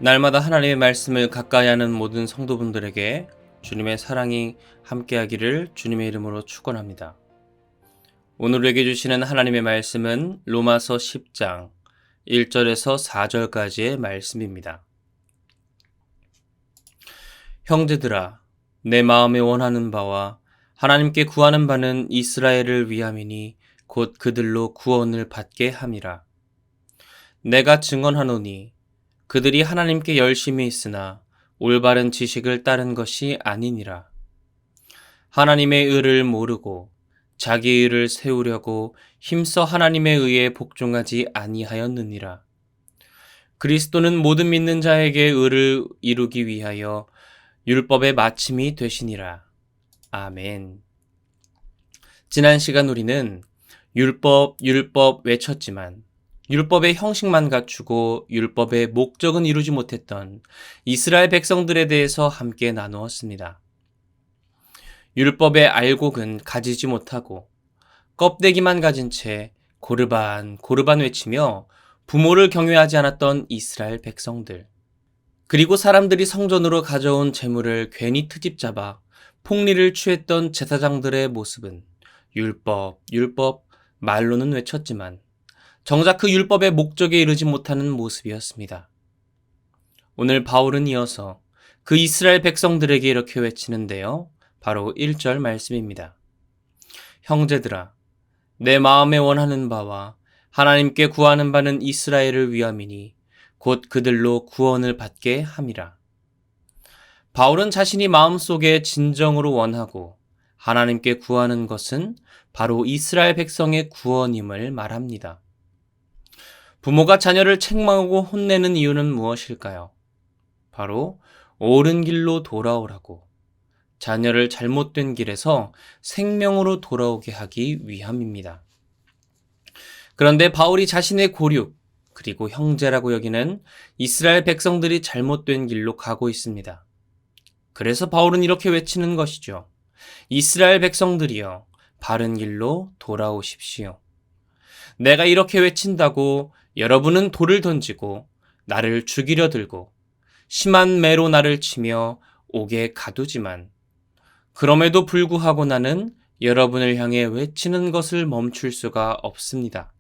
날마다 하나님의 말씀을 가까이 하는 모든 성도분들에게 주님의 사랑이 함께하기를 주님의 이름으로 축원합니다. 오늘 우리에게 주시는 하나님의 말씀은 로마서 10장 1절에서 4절까지의 말씀입니다. 형제들아, 내 마음에 원하는 바와 하나님께 구하는 바는 이스라엘을 위함이니 곧 그들로 구원을 받게 함이라. 내가 증언하노니 그들이 하나님께 열심히 있으나 올바른 지식을 따른 것이 아니니라. 하나님의 의를 모르고 자기 의를 세우려고 힘써 하나님의 의에 복종하지 아니하였느니라. 그리스도는 모든 믿는 자에게 의를 이루기 위하여 율법의 마침이 되시니라. 아멘. 지난 시간 우리는 율법 외쳤지만 율법의 형식만 갖추고 율법의 목적은 이루지 못했던 이스라엘 백성들에 대해서 함께 나누었습니다. 율법의 알곡은 가지지 못하고 껍데기만 가진 채 고르반 외치며 부모를 경외하지 않았던 이스라엘 백성들. 그리고 사람들이 성전으로 가져온 재물을 괜히 트집 잡아 폭리를 취했던 제사장들의 모습은 율법 말로는 외쳤지만 정작 그 율법의 목적에 이르지 못하는 모습이었습니다. 오늘 바울은 이어서 그 이스라엘 백성들에게 이렇게 외치는데요. 바로 1절 말씀입니다. 형제들아, 내 마음에 원하는 바와 하나님께 구하는 바는 이스라엘을 위함이니 곧 그들로 구원을 받게 함이라. 바울은 자신이 마음속에 진정으로 원하고 하나님께 구하는 것은 바로 이스라엘 백성의 구원임을 말합니다. 부모가 자녀를 책망하고 혼내는 이유는 무엇일까요? 바로 옳은 길로 돌아오라고, 자녀를 잘못된 길에서 생명으로 돌아오게 하기 위함입니다. 그런데 바울이 자신의 고륙, 그리고 형제라고 여기는 이스라엘 백성들이 잘못된 길로 가고 있습니다. 그래서 바울은 이렇게 외치는 것이죠. 이스라엘 백성들이여, 바른 길로 돌아오십시오. 내가 이렇게 외친다고 여러분은 돌을 던지고 나를 죽이려 들고 심한 매로 나를 치며 옥에 가두지만 그럼에도 불구하고 나는 여러분을 향해 외치는 것을 멈출 수가 없습니다.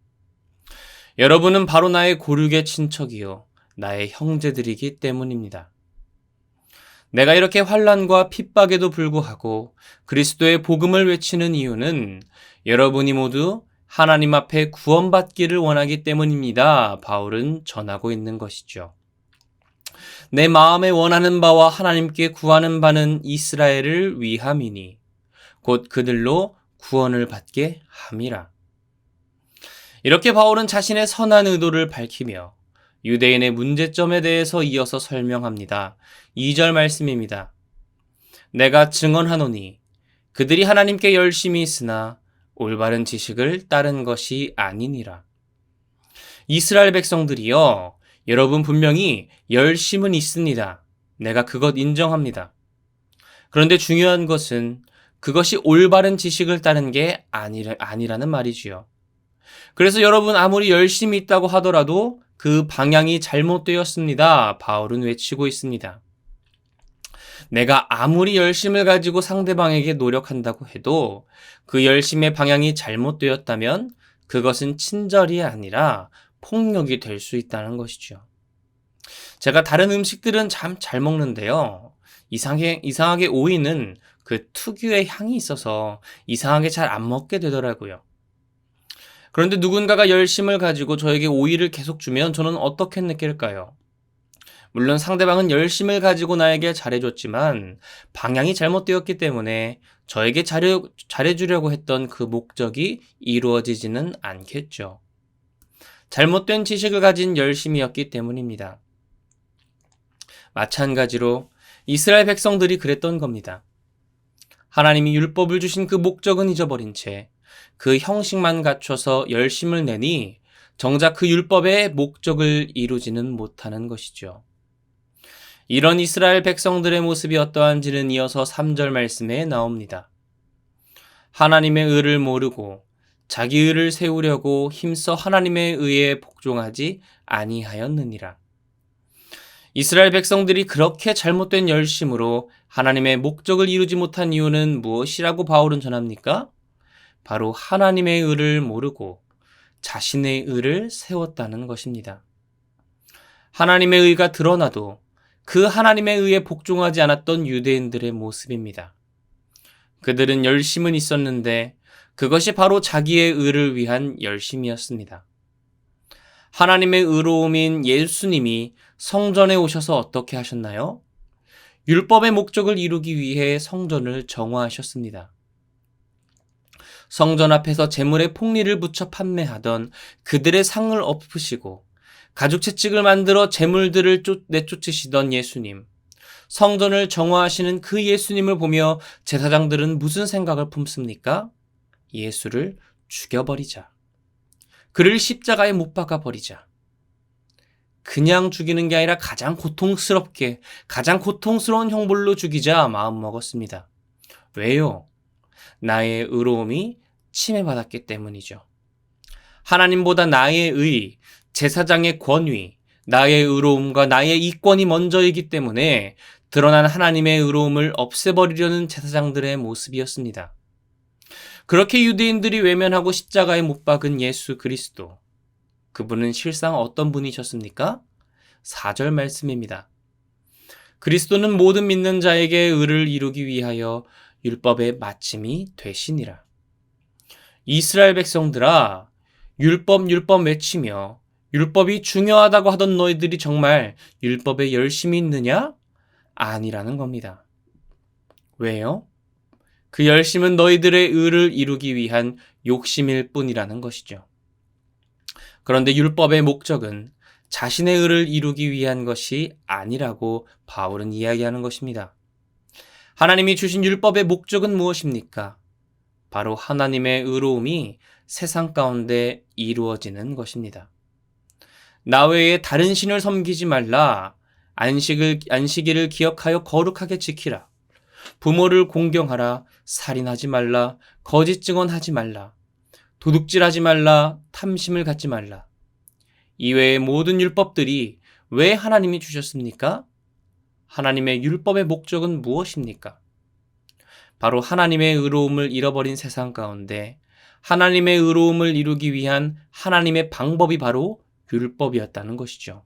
여러분은 바로 나의 고륙의 친척이요 나의 형제들이기 때문입니다. 내가 이렇게 환난과 핍박에도 불구하고 그리스도의 복음을 외치는 이유는 여러분이 모두 하나님 앞에 구원받기를 원하기 때문입니다. 바울은 전하고 있는 것이죠. 내 마음에 원하는 바와 하나님께 구하는 바는 이스라엘을 위함이니 곧 그들로 구원을 받게 함이라. 이렇게 바울은 자신의 선한 의도를 밝히며 유대인의 문제점에 대해서 이어서 설명합니다. 2절 말씀입니다. 내가 증언하노니 그들이 하나님께 열심히 있으나 올바른 지식을 따른 것이 아니니라. 이스라엘 백성들이여, 여러분 분명히 열심은 있습니다. 내가 그것 인정합니다. 그런데 중요한 것은 그것이 올바른 지식을 따른 게 아니라는 말이지요. 그래서 여러분 아무리 열심히 있다고 하더라도 그 방향이 잘못되었습니다. 바울은 외치고 있습니다. 내가 아무리 열심을 가지고 상대방에게 노력한다고 해도 그 열심의 방향이 잘못되었다면 그것은 친절이 아니라 폭력이 될 수 있다는 것이죠. 제가 다른 음식들은 참 잘 먹는데요. 이상하게 오이는 그 특유의 향이 있어서 이상하게 잘 안 먹게 되더라고요. 그런데 누군가가 열심을 가지고 저에게 오이를 계속 주면 저는 어떻게 느낄까요? 물론 상대방은 열심을 가지고 나에게 잘해줬지만 방향이 잘못되었기 때문에 저에게 잘해주려고 했던 그 목적이 이루어지지는 않겠죠. 잘못된 지식을 가진 열심이었기 때문입니다. 마찬가지로 이스라엘 백성들이 그랬던 겁니다. 하나님이 율법을 주신 그 목적은 잊어버린 채 그 형식만 갖춰서 열심을 내니 정작 그 율법의 목적을 이루지는 못하는 것이죠. 이런 이스라엘 백성들의 모습이 어떠한지는 이어서 3절 말씀에 나옵니다. 하나님의 의를 모르고 자기 의를 세우려고 힘써 하나님의 의에 복종하지 아니하였느니라. 이스라엘 백성들이 그렇게 잘못된 열심으로 하나님의 목적을 이루지 못한 이유는 무엇이라고 바울은 전합니까? 바로 하나님의 의를 모르고 자신의 의를 세웠다는 것입니다. 하나님의 의가 드러나도 그 하나님의 의에 복종하지 않았던 유대인들의 모습입니다. 그들은 열심은 있었는데 그것이 바로 자기의 의를 위한 열심이었습니다. 하나님의 의로움인 예수님이 성전에 오셔서 어떻게 하셨나요? 율법의 목적을 이루기 위해 성전을 정화하셨습니다. 성전 앞에서 제물에 폭리를 붙여 판매하던 그들의 상을 엎으시고 가죽 채찍을 만들어 제물들을 내쫓으시던 예수님. 성전을 정화하시는 그 예수님을 보며 제사장들은 무슨 생각을 품습니까? 예수를 죽여버리자. 그를 십자가에 못 박아 버리자. 그냥 죽이는 게 아니라 가장 고통스럽게, 가장 고통스러운 형벌로 죽이자 마음먹었습니다. 왜요? 나의 의로움이 침해받았기 때문이죠. 하나님보다 나의 의, 제사장의 권위, 나의 의로움과 나의 이권이 먼저이기 때문에 드러난 하나님의 의로움을 없애버리려는 제사장들의 모습이었습니다. 그렇게 유대인들이 외면하고 십자가에 못 박은 예수 그리스도. 그분은 실상 어떤 분이셨습니까? 4절 말씀입니다. 그리스도는 모든 믿는 자에게 의를 이루기 위하여 율법의 마침이 되시니라. 이스라엘 백성들아, 율법 외치며 율법이 중요하다고 하던 너희들이 정말 율법에 열심히 있느냐? 아니라는 겁니다. 왜요? 그 열심은 너희들의 의를 이루기 위한 욕심일 뿐이라는 것이죠. 그런데 율법의 목적은 자신의 의를 이루기 위한 것이 아니라고 바울은 이야기하는 것입니다. 하나님이 주신 율법의 목적은 무엇입니까? 바로 하나님의 의로움이 세상 가운데 이루어지는 것입니다. 나 외에 다른 신을 섬기지 말라. 안식일을 기억하여 거룩하게 지키라. 부모를 공경하라. 살인하지 말라. 거짓 증언하지 말라. 도둑질하지 말라. 탐심을 갖지 말라. 이외의 모든 율법들이 왜 하나님이 주셨습니까? 하나님의 율법의 목적은 무엇입니까? 바로 하나님의 의로움을 잃어버린 세상 가운데 하나님의 의로움을 이루기 위한 하나님의 방법이 바로 율법이었다는 것이죠.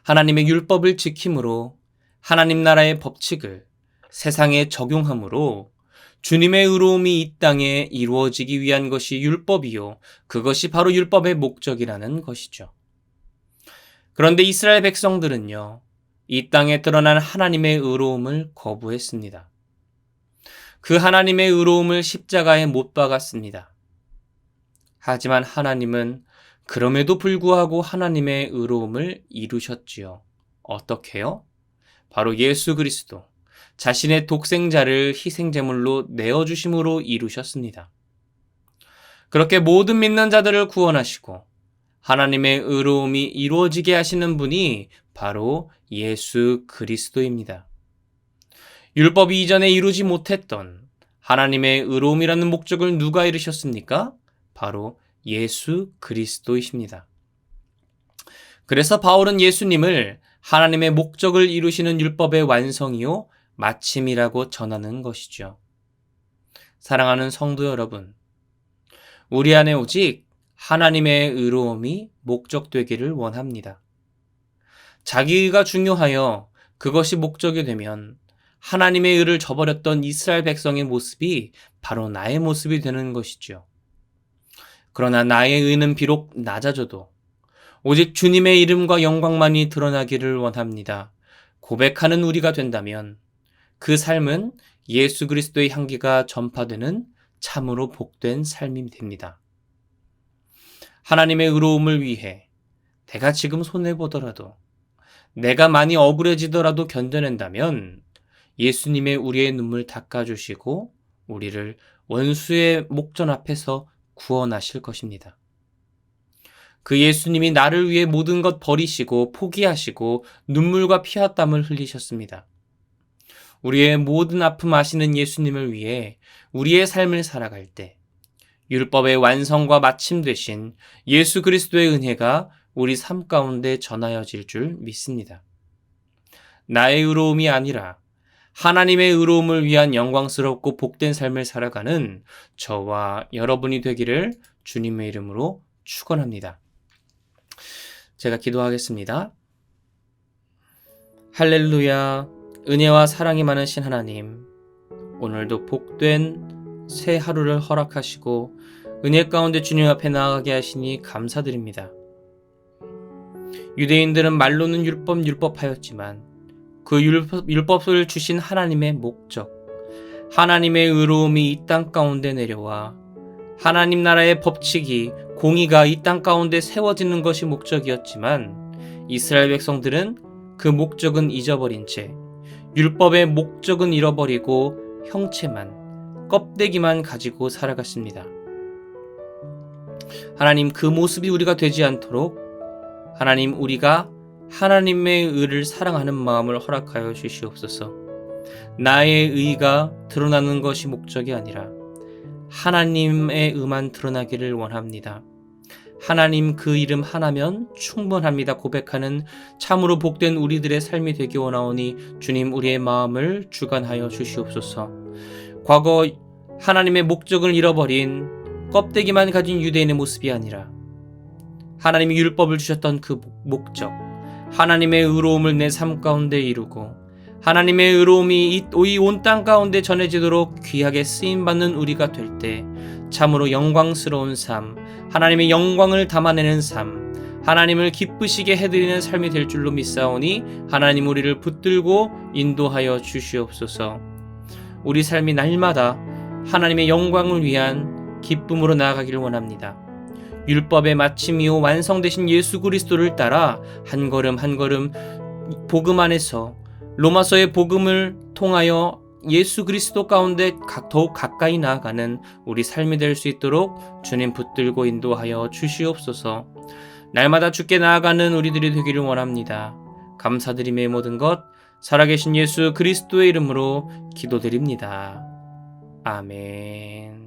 하나님의 율법을 지킴으로 하나님 나라의 법칙을 세상에 적용함으로 주님의 의로움이 이 땅에 이루어지기 위한 것이 율법이요. 그것이 바로 율법의 목적이라는 것이죠. 그런데 이스라엘 백성들은요, 이 땅에 드러난 하나님의 의로움을 거부했습니다. 그 하나님의 의로움을 십자가에 못 박았습니다. 하지만 하나님은 그럼에도 불구하고 하나님의 의로움을 이루셨지요. 어떻게요? 바로 예수 그리스도, 자신의 독생자를 희생제물로 내어주심으로 이루셨습니다. 그렇게 모든 믿는 자들을 구원하시고 하나님의 의로움이 이루어지게 하시는 분이 바로 예수 그리스도입니다. 율법이 이전에 이루지 못했던 하나님의 의로움이라는 목적을 누가 이루셨습니까? 바로 예수 그리스도이십니다. 그래서 바울은 예수님을 하나님의 목적을 이루시는 율법의 완성이요 마침이라고 전하는 것이죠. 사랑하는 성도 여러분, 우리 안에 오직 하나님의 의로움이 목적되기를 원합니다. 자기가 중요하여 그것이 목적이 되면 하나님의 의를 저버렸던 이스라엘 백성의 모습이 바로 나의 모습이 되는 것이죠. 그러나 나의 의는 비록 낮아져도 오직 주님의 이름과 영광만이 드러나기를 원합니다. 고백하는 우리가 된다면 그 삶은 예수 그리스도의 향기가 전파되는 참으로 복된 삶이 됩니다. 하나님의 의로움을 위해 내가 지금 손해보더라도 내가 많이 억울해지더라도 견뎌낸다면 예수님의 우리의 눈물 닦아주시고 우리를 원수의 목전 앞에서 구원하실 것입니다. 그 예수님이 나를 위해 모든 것 버리시고 포기하시고 눈물과 피와 땀을 흘리셨습니다. 우리의 모든 아픔 아시는 예수님을 위해 우리의 삶을 살아갈 때 율법의 완성과 마침 되신 예수 그리스도의 은혜가 우리 삶 가운데 전하여질 줄 믿습니다. 나의 의로움이 아니라 하나님의 의로움을 위한 영광스럽고 복된 삶을 살아가는 저와 여러분이 되기를 주님의 이름으로 축원합니다. 제가 기도하겠습니다. 할렐루야, 은혜와 사랑이 많으신 하나님, 오늘도 복된 새 하루를 허락하시고 은혜 가운데 주님 앞에 나아가게 하시니 감사드립니다. 유대인들은 말로는 율법하였지만 그 율법을 주신 하나님의 목적, 하나님의 의로움이 이 땅 가운데 내려와 하나님 나라의 법칙이, 공의가 이 땅 가운데 세워지는 것이 목적이었지만 이스라엘 백성들은 그 목적은 잊어버린 채 율법의 목적은 잃어버리고 형체만, 껍데기만 가지고 살아갔습니다. 하나님, 그 모습이 우리가 되지 않도록 하나님, 우리가 하나님의 의를 사랑하는 마음을 허락하여 주시옵소서. 나의 의가 드러나는 것이 목적이 아니라 하나님의 의만 드러나기를 원합니다. 하나님 그 이름 하나면 충분합니다 고백하는 참으로 복된 우리들의 삶이 되기 원하오니 주님, 우리의 마음을 주관하여 주시옵소서. 과거 하나님의 목적을 잃어버린 껍데기만 가진 유대인의 모습이 아니라 하나님이 율법을 주셨던 그 목적, 하나님의 의로움을 내 삶 가운데 이루고 하나님의 의로움이 이 온 땅 가운데 전해지도록 귀하게 쓰임받는 우리가 될 때 참으로 영광스러운 삶, 하나님의 영광을 담아내는 삶, 하나님을 기쁘시게 해드리는 삶이 될 줄로 믿사오니 하나님, 우리를 붙들고 인도하여 주시옵소서. 우리 삶이 날마다 하나님의 영광을 위한 기쁨으로 나아가기를 원합니다. 율법의 마침이요 완성되신 예수 그리스도를 따라 한 걸음 한 걸음 복음 안에서, 로마서의 복음을 통하여 예수 그리스도 가운데 더욱 가까이 나아가는 우리 삶이 될 수 있도록 주님 붙들고 인도하여 주시옵소서. 날마다 주께 나아가는 우리들이 되기를 원합니다. 감사드림의 모든 것 살아계신 예수 그리스도의 이름으로 기도드립니다. 아멘.